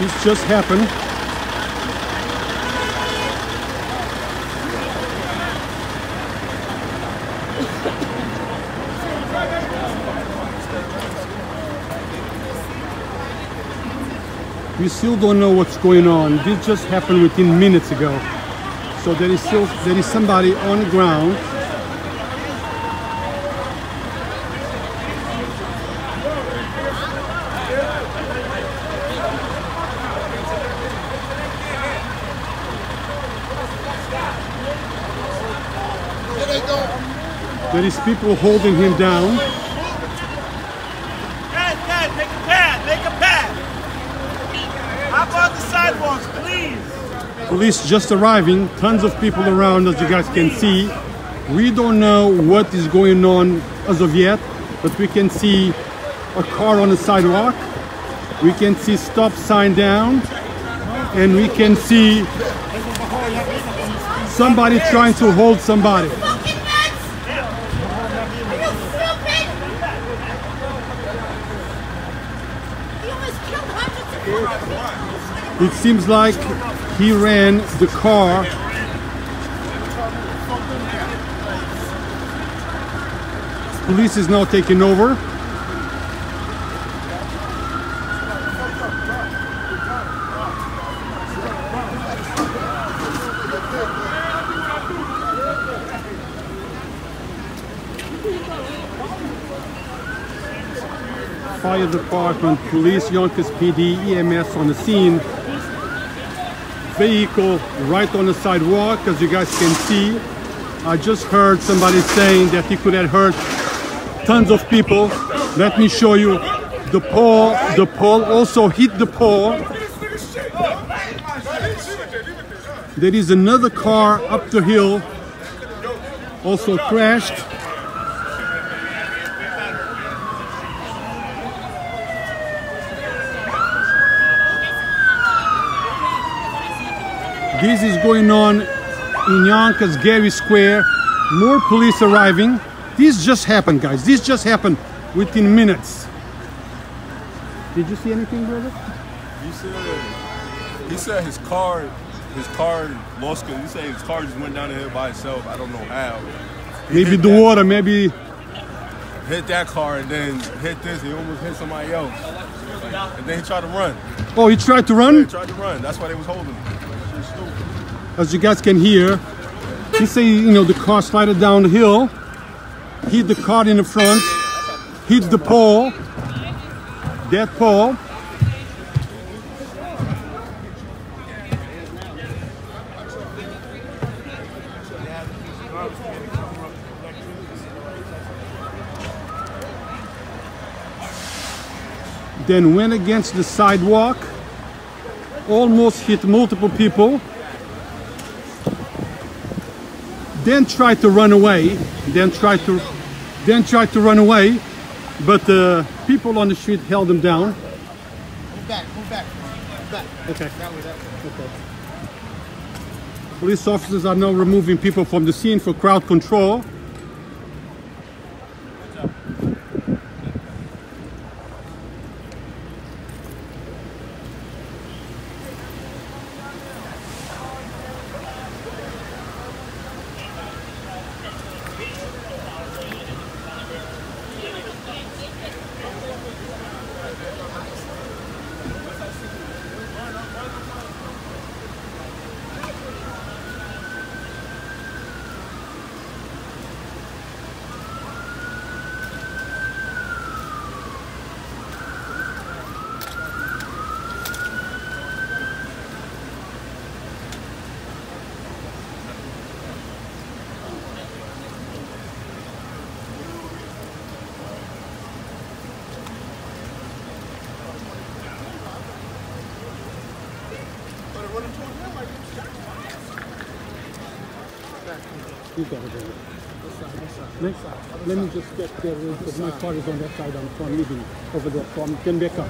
This just happened. We still don't know what's going on. This just happened within minutes ago. So there is somebody on the ground. There is people holding him down. Guys, make a path, make a path. Hop on the sidewalks, please. Police just arriving, tons of people around, as you guys can see. We don't know what is going on as of yet, but we can see a car on the sidewalk. We can see stop sign down, and we can see somebody trying to hold somebody. It seems like he ran the car. Police is now taking over. Fire department, police, Yonkers PD, EMS on the scene. Vehicle right on the sidewalk, as you guys can see. I just heard somebody saying that he could have hurt tons of people. Let me show you the pole. The pole also hit the pole. There is another car up the hill, also crashed. This is going on in Yonkers, Getty Square. More police arriving. This just happened, guys. This just happened within minutes. Did you see anything, brother? He said his car lost. He said his car just went down the hill by itself. I don't know how. Maybe the water, maybe hit that car and then hit this. He almost hit somebody else, and then he tried to run. Oh, he tried to run? Yeah, he tried to run. That's why they was holding him. As you guys can hear, he say, you know, the car slided down the hill, hit the car in the front, hit the pole, that pole. Then went against the sidewalk, almost hit multiple people. Then tried to run away. Then tried to run away, but the people on the street held him down. Move back. Okay. Okay. Police officers are now removing people from the scene for crowd control. You got it, brother. Let me just get there because my car is on that side. I'm leaving over there, so I'm getting back up.